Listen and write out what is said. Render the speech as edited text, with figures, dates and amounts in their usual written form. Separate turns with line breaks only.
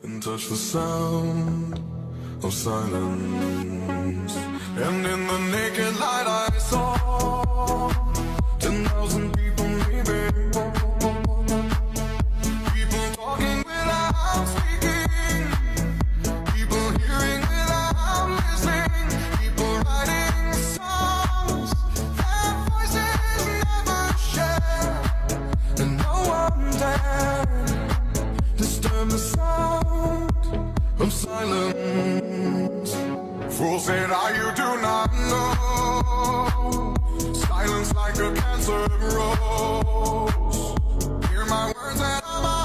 and touch the sound of silence. And in the naked light I saw 10,000 people maybe, people talking without speaking, people hearing without listening, people writing songs that voices never share, and no one dared disturb the sound of silence. Fools said, you do not know. Silence like a cancer grows. Hear my words and I'm a